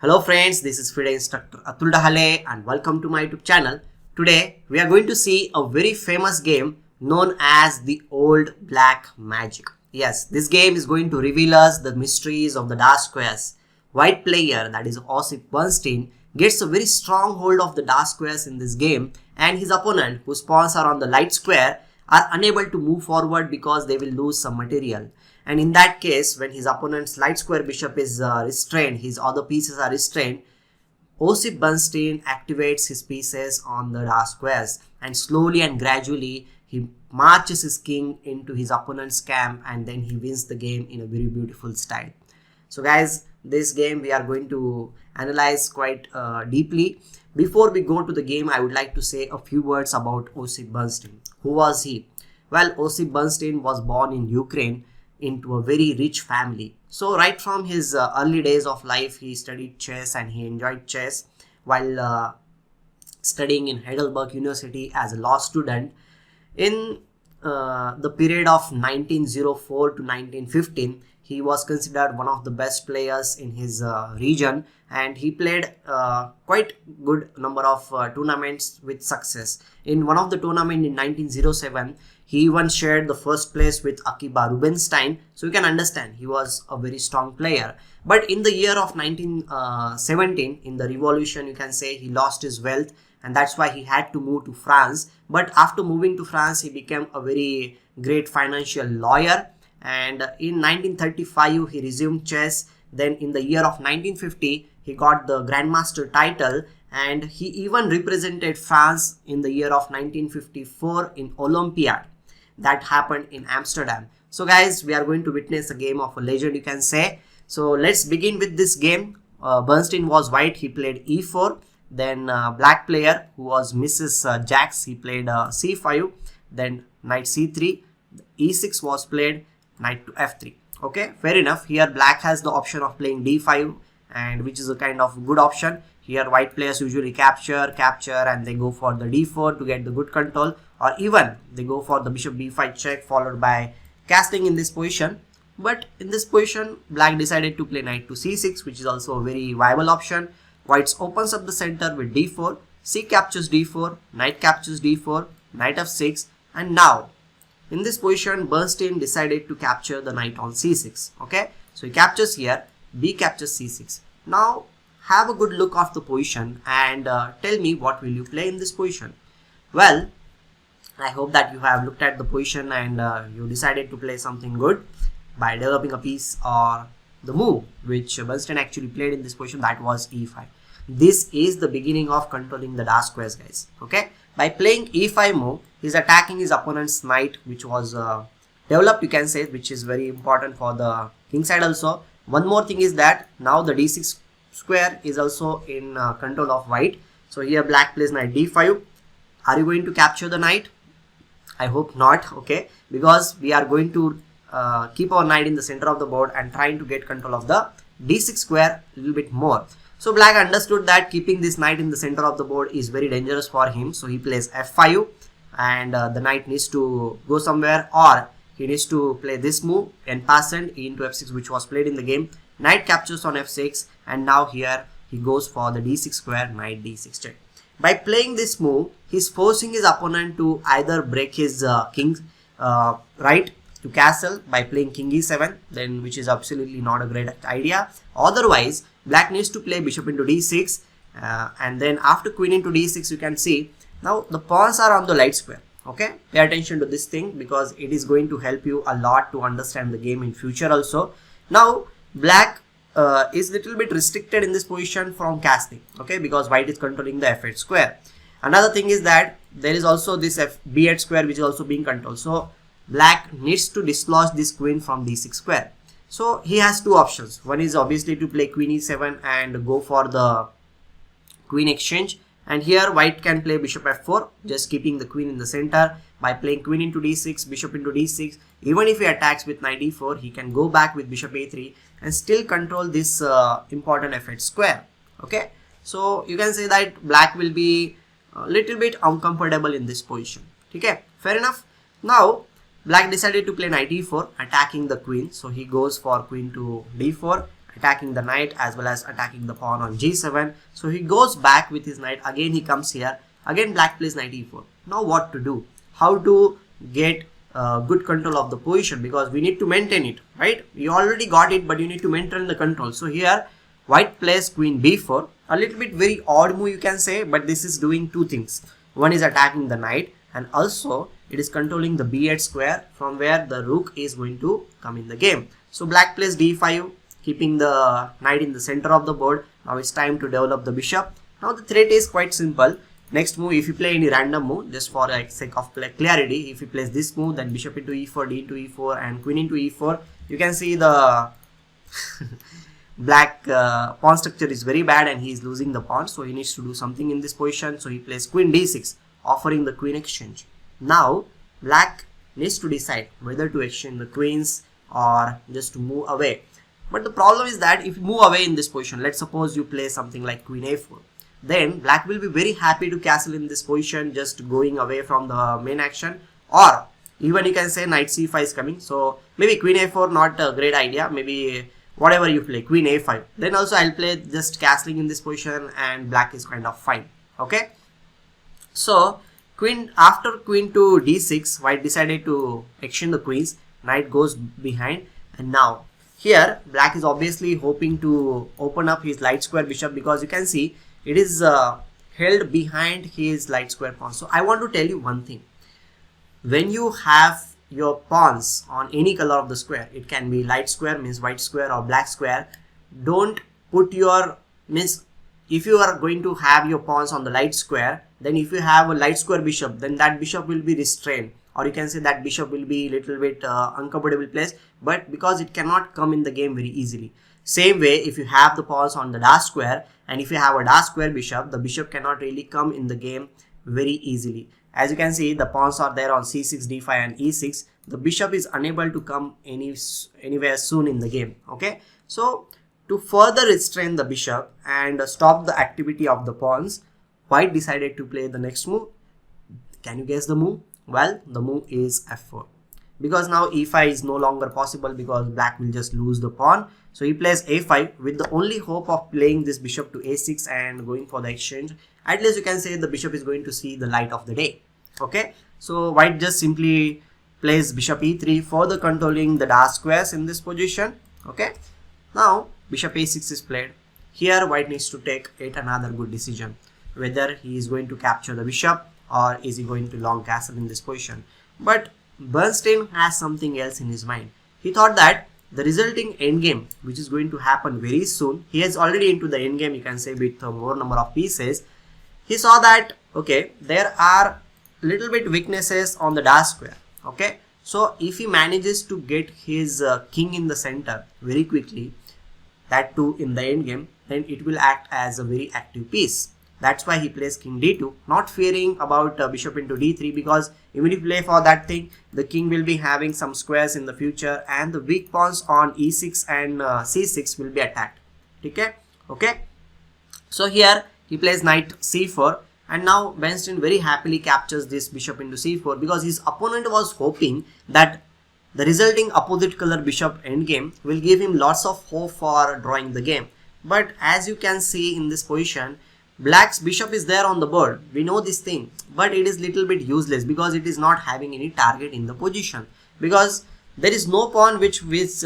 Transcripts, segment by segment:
Hello friends, this is FIDE instructor Atul Dahale and welcome to my YouTube channel. Today we are going to see a very famous game known as the Old Black Magic. Yes, this game is going to reveal us the mysteries of the dark squares. White player, that is Ossip Bernstein, gets a very strong hold of the dark squares in this game, and his opponent, whose pawns are on the light square, are unable to move forward because they will lose some material. And in that case, when his opponent's light square bishop is restrained, his other pieces are restrained, Ossip Bernstein activates his pieces on the dark squares, and slowly and gradually he marches his king into his opponent's camp, and then he wins the game in a very beautiful style. So guys, this game we are going to analyze quite deeply. Before we go to the game, I would like to say a few words about Ossip Bernstein. Who was he? Well, Ossip Bernstein was born in Ukraine into a very rich family. So right from his early days of life, he studied chess and he enjoyed chess while studying in Heidelberg University as a law student. In the period of 1904 to 1915, he was considered one of the best players in his region, and he played quite good number of tournaments with success. In one of the tournament in 1907, he even shared the first place with Ossip Bernstein, so you can understand he was a very strong player. But in the year of 1917, in the revolution, you can say he lost his wealth, and that's why he had to move to France. But after moving to France, he became a very great financial lawyer, and in 1935 he resumed chess. Then in the year of 1950 he got the grandmaster title, and he even represented France in the year of 1954 in Olympiad that happened in Amsterdam. So guys, we are going to witness a game of a legend, you can say. So let's begin with this game. Bernstein was white, he played e4. Then black player, who was Mrs. Jacks, he played c5. Then knight c3, e6 was played, knight to f3. Okay, fair enough. Here black has the option of playing d5, and which is a kind of good option. Here white players usually capture, and they go for the d4 to get the good control, or even they go for the bishop b5 check followed by castling in this position. But in this position, black decided to play knight to c6, which is also a very viable option. White opens up the center with d4, c captures d4, knight captures d4, knight f6, and now in this position Bernstein decided to capture the knight on c6. Okay, so he captures here, b captures c6. Now have a good look of the position and tell me what will you play in this position. Well, I hope that you have looked at the position and you decided to play something good by developing a piece or the move which Bernstein actually played in this position, that was e5. This is the beginning of controlling the dark squares, guys. Okay, by playing e5 move, he's attacking his opponent's knight, which was developed, you can say, which is very important for the king side also. One more thing is that now the d6 square is also in control of white. So here black plays knight d5. Are you going to capture the knight? I hope not. Okay, because we are going to keep our knight in the center of the board and trying to get control of the d6 square a little bit more. So black understood that keeping this knight in the center of the board is very dangerous for him. So he plays f5, and the knight needs to go somewhere, or he needs to play this move and passant into f6, which was played in the game. Knight captures on f6, and now here he goes for the d6 square, knight d6 check. By playing this move, he's forcing his opponent to either break his king right to castle by playing king e7, then which is absolutely not a great idea. Otherwise, black needs to play bishop into d6, and then after queen into d6, you can see now the pawns are on the light square. Okay, pay attention to this thing because it is going to help you a lot to understand the game in future also. Now black is little bit restricted in this position from casting, okay, because white is controlling the f8 square. Another thing is that there is also this b8 square which is also being controlled. So black needs to dislodge this queen from d6 square. So he has two options. One is obviously to play queen e7 and go for the queen exchange, and here white can play bishop f4, just keeping the queen in the center. By playing queen into d6, bishop into d6, even if he attacks with knight e4, he can go back with bishop a3 and still control this important f8 square. Okay, so you can say that black will be a little bit uncomfortable in this position. Okay, fair enough. Now Black decided to play knight e4, attacking the queen. So he goes for queen to d4, attacking the knight as well as attacking the pawn on g7. So he goes back with his knight. Again he comes here. Again black plays knight e4. Now what to do? How to get good control of the position, because we need to maintain it, right? You already got it, but you need to maintain the control. So here white plays queen b4. A little bit very odd move you can say, but this is doing two things. One is attacking the knight, and also it is controlling the b8 square from where the rook is going to come in the game. So black plays d5, keeping the knight in the center of the board. Now it's time to develop the bishop. Now the threat is quite simple. Next move, if you play any random move, just for the sake of clarity, if he plays this move, then bishop into e4, d into e4, and queen into e4, you can see the black pawn structure is very bad and he is losing the pawn. So he needs to do something in this position. So he plays queen d6, offering the queen exchange. Now black needs to decide whether to exchange the queens or just to move away. But the problem is that if you move away in this position, let's suppose you play something like queen a4, then black will be very happy to castle in this position, just going away from the main action. Or even you can say knight c5 is coming. So maybe queen a4 not a great idea. Maybe whatever you play, queen a5. Then also I'll play just castling in this position and black is kind of fine. Okay. So after queen to d6, white decided to exchange the queens. Knight goes behind, and now here black is obviously hoping to open up his light square bishop, because you can see it is held behind his light square pawn. So I want to tell you one thing. When you have your pawns on any color of the square, it can be light square means white square or black square, don't put your if you are going to have your pawns on the light square, then if you have a light square bishop, then that bishop will be restrained, or you can say that bishop will be little bit uncomfortable place, but because it cannot come in the game very easily. Same way, if you have the pawns on the dark square, and if you have a dark square bishop, the bishop cannot really come in the game very easily. As you can see, the pawns are there on c6, d5 and e6. The bishop is unable to come anywhere soon in the game. Okay, so to further restrain the bishop and stop the activity of the pawns, white decided to play the next move. Can you guess the move? Well, the move is f4, because now e5 is no longer possible because black will just lose the pawn. So he plays a5 with the only hope of playing this bishop to a6 and going for the exchange. At least you can say the bishop is going to see the light of the day. Okay, so white just simply plays bishop e3, further controlling the dark squares in this position. Okay, now bishop a6 is played. Here white needs to take yet another good decision, whether he is going to capture the bishop or is he going to long castle in this position. But Bernstein has something else in his mind. He thought that the resulting endgame, which is going to happen very soon, he is already into the endgame, you can say, with more number of pieces. He saw that, okay, there are little bit weaknesses on the dark square. Okay, so if he manages to get his king in the center very quickly, that too in the endgame, then it will act as a very active piece. That's why he plays king d2, not fearing about bishop into d3, because even if you play for that thing, the king will be having some squares in the future and the weak pawns on e6 and c6 will be attacked. Okay, okay. So here he plays knight c4, and now Bernstein very happily captures this bishop into c4, because his opponent was hoping that the resulting opposite color bishop endgame will give him lots of hope for drawing the game. But as you can see in this position, black's bishop is there on the board. We know this thing, but it is little bit useless because it is not having any target in the position, because there is no pawn which this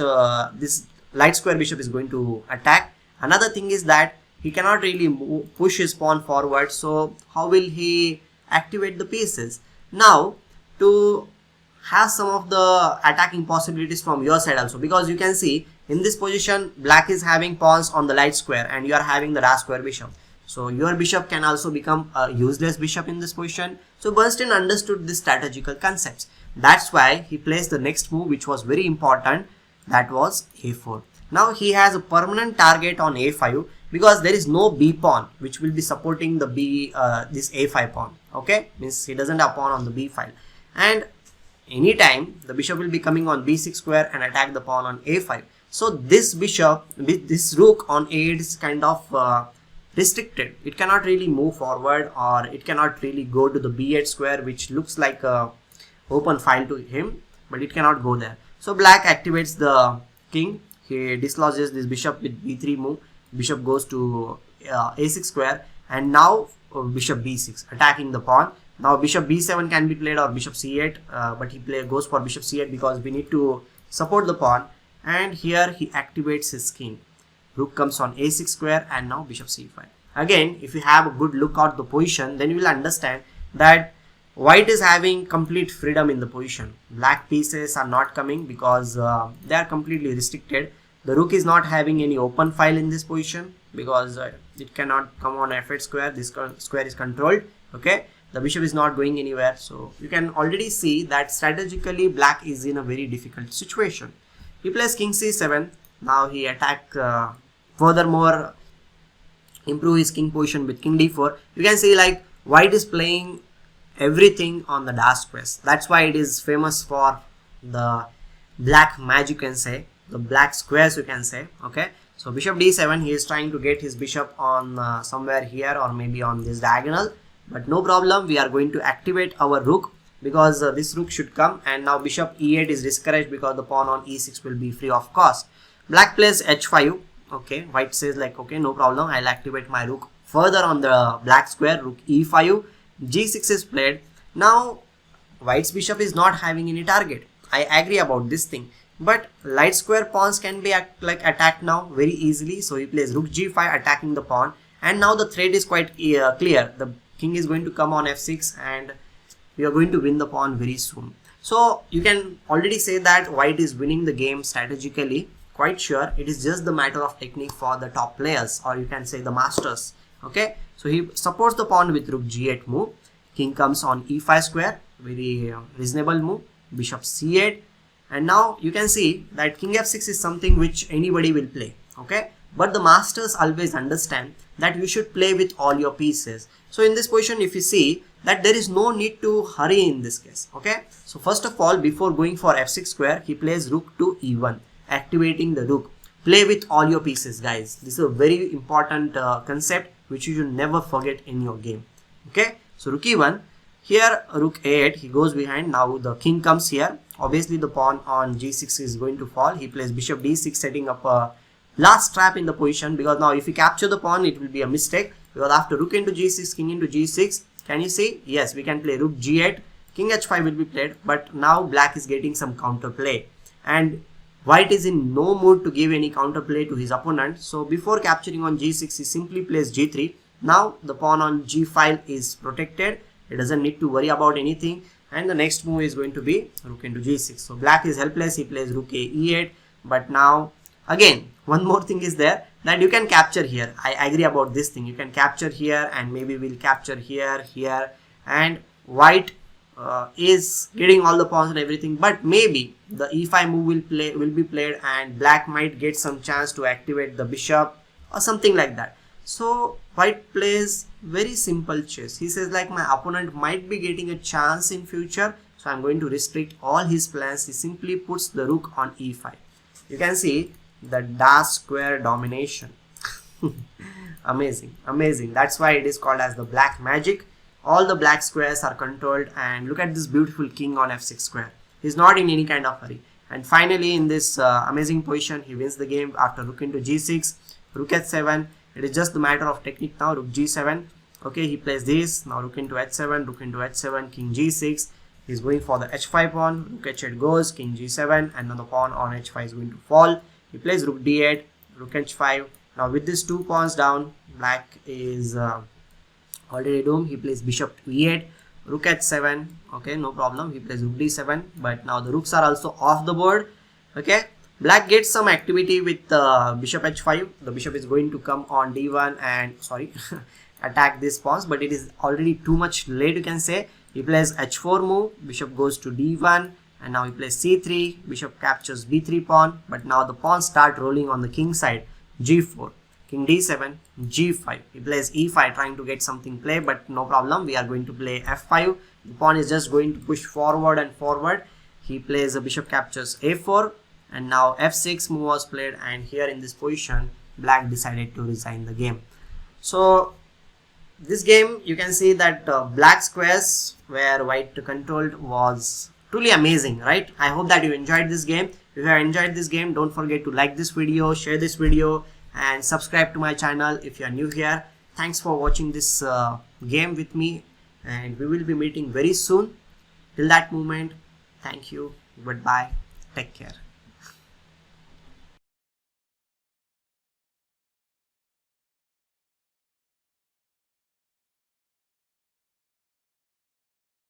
light square bishop is going to attack. Another thing is that he cannot really push his pawn forward, so how will he activate the pieces? Now, to have some of the attacking possibilities from your side also, because you can see in this position black is having pawns on the light square and you are having the dark square bishop. So your bishop can also become a useless bishop in this position. So Bernstein understood these strategical concepts. That's why he plays the next move, which was very important. That was a4. Now he has a permanent target on a5, because there is no b pawn which will be supporting the this a5 pawn. Okay, means he doesn't have pawn on the b file, and anytime the bishop will be coming on b6 square and attack the pawn on a5. So this bishop, this rook on a8 is kind of restricted. It cannot really move forward, or it cannot really go to the b8 square, which looks like a open file to him, but it cannot go there. So black activates the king. he dislodges this bishop with b3 move. Bishop goes to a6 square, and now bishop b6 attacking the pawn. Now bishop b7 can be played, or bishop c8, but he goes for bishop c8 because we need to support the pawn. And here he activates his king. Rook comes on a6 square, and now bishop c5. Again, if you have a good look at the position, then you will understand that white is having complete freedom in the position. Black pieces are not coming because they are completely restricted. The rook is not having any open file in this position because it cannot come on f8 square. This square is controlled. Okay, the bishop is not going anywhere. So you can already see that strategically black is in a very difficult situation. He plays king c7. Now he attack furthermore improve his king position with king d4. You can see like white is playing everything on the dash squares. That's why it is famous for the black magic, you can say, the black squares, you can say. Okay, so bishop d7, he is trying to get his bishop on somewhere here or maybe on this diagonal, but no problem, we are going to activate our rook because this rook should come. And now bishop e8 is discouraged because the pawn on e6 will be free of cost. Black plays h5. Okay, white says like, okay, no problem, I'll activate my rook further on the black square. Rook e5, g6 is played. Now white's bishop is not having any target. I agree about this thing, but light square pawns can be attacked now very easily. So he plays rook g5 attacking the pawn, and now the threat is quite clear. The king is going to come on f6 and we are going to win the pawn very soon. So you can already say that white is winning the game strategically. Quite sure, it is just the matter of technique for the top players, or you can say the masters. Okay, so he supports the pawn with rook g8 move. King comes on e5 square, very reasonable move. Bishop c8, and now you can see that king f6 is something which anybody will play. Okay, but the masters always understand that you should play with all your pieces. So in this position, if you see that there is no need to hurry in this case. Okay, so first of all, before going for f6 square, he plays rook to e1, activating the rook. Play with all your pieces, guys. This is a very important concept which you should never forget in your game. Okay, so rook e1, here rook a8, he goes behind. Now the king comes here. Obviously the pawn on g6 is going to fall. He plays bishop d6, setting up a last trap in the position, because now if you capture the pawn, it will be a mistake, because after rook into g6, king into g6, can you see? Yes, we can play rook g8, king h5 will be played, but now black is getting some counter play, and white is in no mood to give any counter play to his opponent. So before capturing on g6, he simply plays g3. Now the pawn on g5 is protected. It doesn't need to worry about anything, and the next move is going to be rook into g6. So black is helpless. He plays rook a e8, but now again one more thing is there, that you can capture here. I agree about this thing. You can capture here, and maybe we'll capture here, and white is getting all the pawns and everything, but maybe the e5 move will be played, and black might get some chance to activate the bishop or something like that. So white plays very simple chess. He says like, my opponent might be getting a chance in future, so I'm going to restrict all his plans. He simply puts the rook on e5. You can see the dash square domination. Amazing, amazing. That's why it is called as the black magic. All the black squares are controlled, and look at this beautiful king on f6 square. He's not in any kind of hurry. And finally in this amazing position, he wins the game after rook into g6, rook h7. It is just the matter of technique now. Rook g7. Okay, he plays this. Now rook into h7, rook into h7, king g6. He's going for the h5 pawn. Rook h8 goes, king g7, and now the pawn on h5 is going to fall. He plays rook d8, rook h5. Now with these two pawns down, black is already doomed. He plays bishop to e8, rook h7. Okay, no problem. He plays rook d7, but now the rooks are also off the board. Okay, black gets some activity with bishop h5. The bishop is going to come on d1 and attack this pawns, but it is already too much late, you can say. He plays h4 move, bishop goes to d1, and now he plays c3, bishop captures b3 pawn, but now the pawns start rolling on the king side. G4, king d7, g5. He plays e5, trying to get something play, but no problem. We are going to play f5. The pawn is just going to push forward and forward. He plays a bishop captures a4, and now f6 move was played, and here in this position, black decided to resign the game. So this game, you can see that black squares where white controlled was truly amazing, right? I hope that you enjoyed this game. If you have enjoyed this game, don't forget to like this video, share this video, and subscribe to my channel if you are new here. Thanks for watching this game with me, and we will be meeting very soon. Till that moment, thank you, goodbye, take care.